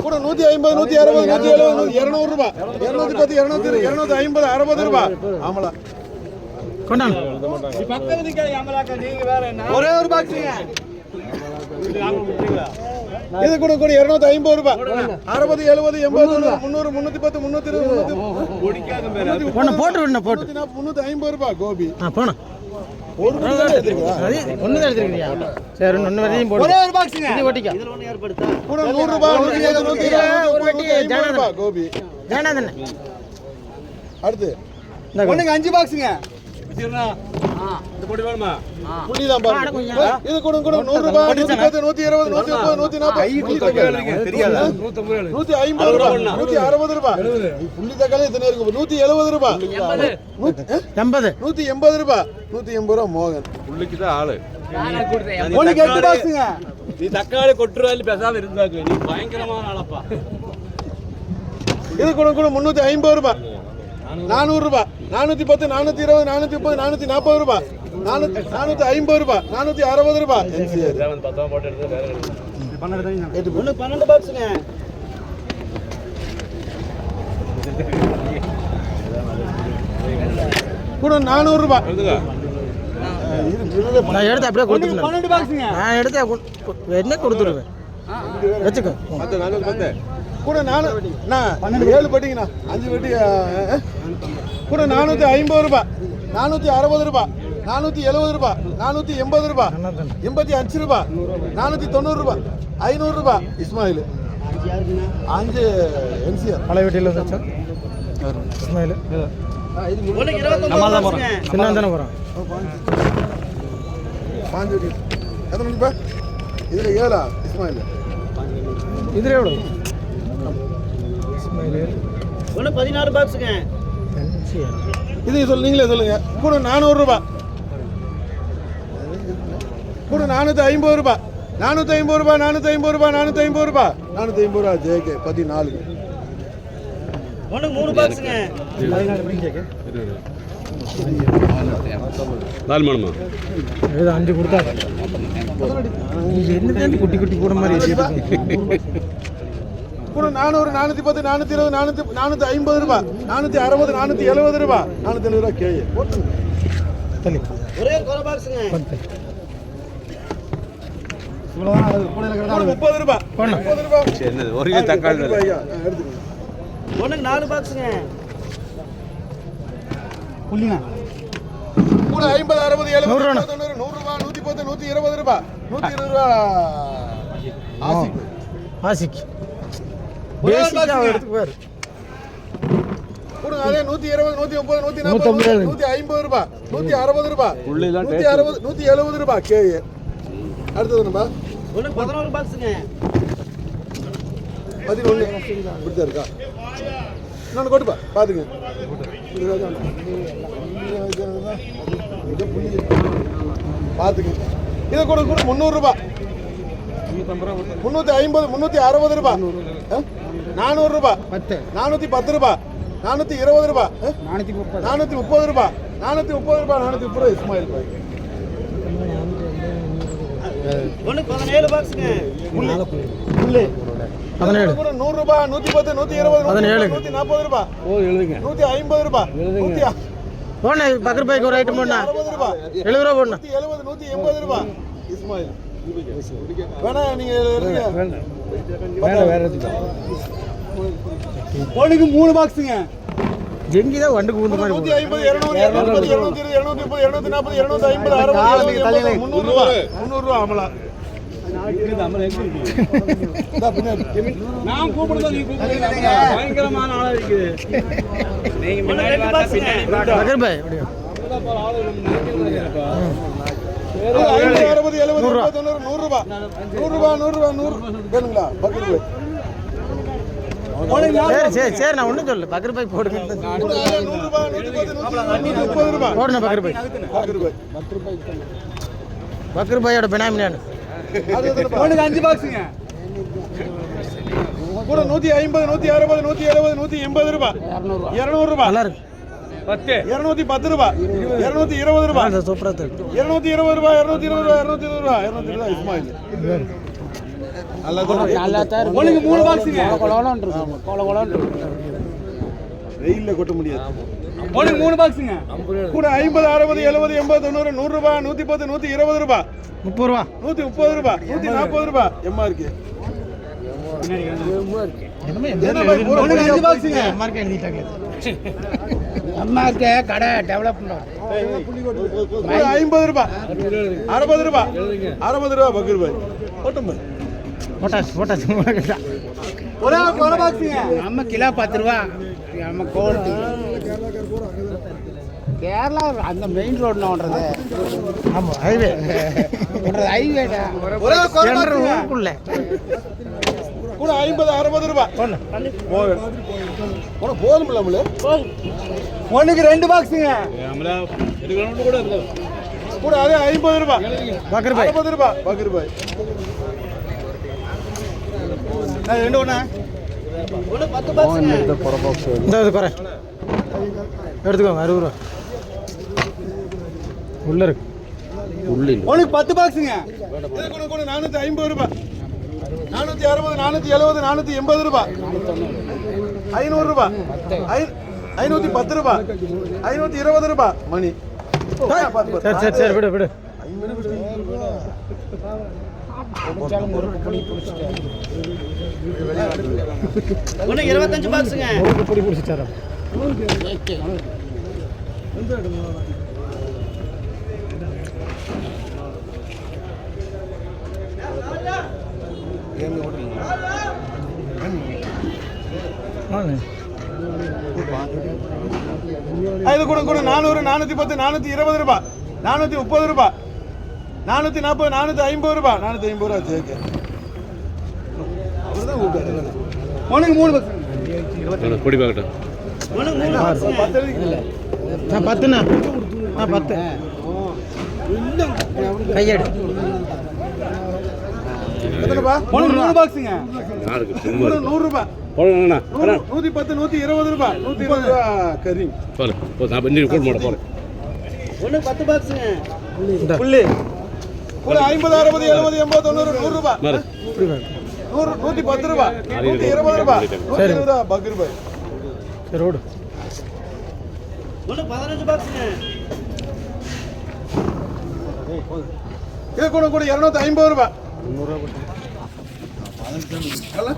கூட 150 160 170 200 ரூபாய் 210 200 250 60 ரூபாய் ஆமலா கொண்டாங்க ஒரே ஒரு பாக்ஸுங்க இது கூட கூட 250 ரூபாய் 60 70 80 300 310 320 போட்டு விடுண்ணா போட்டு 350 ரூபாய் கோபி போனா ஒண்ணுதான் எடுத்துக்கிறியா சரி ஒன்று வரையும் போடு ஒரே ஒரு பாக்ஸுங்க இது ஓட்டிக்க கூட 100 ரூபாய் 120 ரூபாய் கோபி ஜானாதண்ணே அடுத்து ஒண்ணுங்க 5 பாக்ஸுங்க புள்ளிதான் பாருங்க இது கூட கூட 100 ரூபாய் 110 120 130 140 தெரியாதா 150 ரூபாய் 160 ரூபாய் புள்ளி தக்காளி எத்தனை இருக்கு 170 ரூபாய் 180 ரூபாய் 180 ரூபாய் மோகன் புள்ளிக்கு தான் ஆளு ஒண்ணுக்கு 8 பாக்ஸுங்க நீ தக்காளி கொட்டுறாரு பேசாம இருந்தாங்க நீ பயங்கரமான ஆளப்பா இது கூட கூட 350 ரூபாய் 400 ரூபாய் 410 420 430 440 ரூபாய் 450 ரூபாய் 460 ரூபாய் ஒண்ணு 12 பாக்ஸுங்க கூட 400 ரூபாய் நான் எடுத்து அப்படியே கொடுத்துருவேன் 12 பாக்ஸுங்க நான் எடுத்து என்ன கொடுத்துருவேன் வச்சுக்கோ கூட 7 பட்டிங்கண்ணா 5 பட்டி கூட 450 ரூபாய் 460 ரூபாய் 470 ரூபாய் 480 ரூபாய் 85 ரூபாய் 490 ரூபாய் 500 ரூபாய் இஸ்மாயில் 5 எம்சிஆர் பழைய வீட்டில் வச்சா இஸ்மாயில் சின்ன தானே போகிறான் 5 வீட்டு எத்தனை மணிப்பா இதில் 7 இஸ்மாயில் இதில் எவ்வளோ இஸ்மாயில் ஒண்ணு 16 பாக்ஸுங்க இது நீங்களே சொல்லுங்க கூட 400 ரூபாய் கூட 450 ரூபாய் 450 ரூபாய் 450 ரூபாய் 450 ரூபாய் 450 ரூபாய் ஜேகே 14 ஒண்ணு 3 பாக்ஸுங்க 4 மணமா ஏதோ 5 கொடுத்தா என்ன குட்டி குட்டி கூட மாதிரி கூட 400 410 420 450 ரூபாய் 460 470 ரூபாய் 470 ரூபாய் கேஏ தள்ளி ஒரே ஒரு பாக்ஸுங்க கூட 30 ரூபாய் 30 ரூபாய் என்னது ஒரே தக்காளி ஒண்ணுக்கு 4 பாக்ஸுங்க புள்ளிங்க கூட 50 60 70 90 100 ரூபாய் 110 120 ரூபாய் 120 ரூபாய் ஆசிக் பேசிக்கா எடுத்து பாரு கூட அதே 120 130 140 150 ரூபாய் 160 ரூபாய் 160 170 ரூபாய் கேஏ அடுத்தது நம்ம ஒண்ணு 11 பாக்ஸுங்க 11 இப்படிதான் இருக்கா நான் கொடுப்பா பாத்துங்க பாத்துங்க இதை கூட கூட 300 ரூபாய் 350 360 ரூபாய் 400 ரூபாய் 410 ரூபாய் 420 ரூபாய் 430 ரூபாய் 430 ரூபாய் 430 ரூபாய் இஸ்மாயில் பாய் ஒண்ணு 17 பாக்ஸுங்க புள்ளே 17 கூட 100 ரூபாய் 110 120 140 ரூபாய் 150 ரூபாய் 100 போண்ணே பக்கர் பைக்கு ஒரு ஐட்டம் போண்ணா 60 ரூபாய் 70 ரூபா போண்ணா 170 180 ரூபாய் இஸ்மாயில் வேணா நீங்க ஒண்ணுக்கு 3 பாக்ஸுங்க எங்கதான் வண்டுக்கு ஊந்த மாதிரி 150 200 220 230 240 250 60 300 ரூபாய் 300 ரூபாய் ஆமலா நான் கூப்பிடுறதா நீ கூப்பிடுறீங்க பயங்கரமான ஆளா இருக்குது நீங்க முன்னாடி பார்த்தா பின்னாடி பக்கர் பாய் அப்படியே 60 70 100 ரூபாய் 100 ரூபாய் 100 ரூபாய் 100 வேணுங்களா பக்கர் பாய் சரி சரி நான் ஒன்றும் சொல்லு பக்கர் பைக் போடுங்க 100 ரூபாய் 130 ரூபாய் போடுண்ணா பக்கர் பைக் பக்கர் பையோட பெனாமினானு ஒண்ணுக்கு 5 பாக்ஸுங்க கூட 150 160 170 180 ரூபாய் 200 ரூபாய் நல்லா இருக்கு 210 ரூபாய் 220 ரூபாய் சூப்பராக இருக்கு 220 ரூபாய் 220 ரூபாய் 220 ரூபாய் 220 ரூபாய் இஸ்மாயில் நல்லா தான் ஒண்ணுக்கு 3 பாக்ஸுங்க. வெயில்ல கொட்ட முடியாது ஒண்ணுக்கு 3 பாக்ஸுங்க. கூட 50 60 70 80 90 100 ரூபாய் 110 120 ரூபாய் 30 ரூபா 130 ரூபாய் 140 ரூபாய் எம்மா இருக்கு ஒண்ணுக்கு 5 பாக்ஸுங்க. அம்மாக்கு கடை டெவலப் பண்ணுவோம் கூட 50 ரூபாய் 60 ரூபாய் 60 ரூபாய் பக்கர் பாய் போட்டும் பாய் போட்டாச்சு ஒரே ஒரு பாக்ஸுங்க. நம்ம கிலோ 10 ரூபா நம்ம கோல்டு கேரளா அந்த மெயின் ரோடு ஓடுறது ஆமாம் ஹைவே ஹைவேடா ஒரே ஒரு பாக்ஸுங்க. ஊருக்குள்ள கூட 50 60 ரூபாய் போதும் நம்மள ஒண்ணுக்கு 2 பாக்ஸுங்க. கூட அதே 50 ரூபாய் பக்கர் பாய் 60 ரூபாய் பக்கர் பாய் ரெண்டு ஒண்ணா. ஒண்ணு 10 பாக்ஸுங்க. இந்த இது குறை எடுத்துக்கோங்க 60 ரூபா உள்ள இருக்கு ஒண்ணுக்கு 10 பாக்ஸுங்க. இது கூட கூட 450 ரூபாய் 460 470 480 ரூபாய் 500 ரூபாய் 510 ரூபாய் 520 ரூபாய் மணி சரி விடு விடு ஒண்ணுக்கு 25 பாக்ஸுங்க. பொடி பிடிச்சிட்டாரா இது கூட கூட 400 410 420 ரூபாய் 430 ரூபாய் 440 450 ரூபாய் 450 ரூபாய் சேர்க்க அவர்தான் கூப்பிட்டாரு ஒண்ணுக்கு 3 பாக்ஸுங்க. கொடி பார்க்கட்டும். ஒண்ணுக்கு 3 பாக்ஸுங்க. 10 நான் 10 கையெடு எத்தனைப்பா ஒண்ணுக்கு 3 பாக்ஸுங்க. யாருக்கு சும்மா 100 ரூபாய் போடுங்கண்ணா 110 120 ரூபாய் 120 ரூபாய் கரீம் போல போ நான் பண்ணி போட மாட்டேன் போல ஒண்ணுக்கு 10 பாக்ஸுங்க. புள்ளி கூட 50 60 70 80 90 100 ரூபாய் மாறு 100 110 ரூபாய் 120 ரூபாய் 120 ரூபாய் பக்கர் பாய் சரி ஓடு ஒண்ணுக்கு 15 பாக்ஸுங்க. இது கூட கூட 250 ரூபாய் 300 ரூபாய்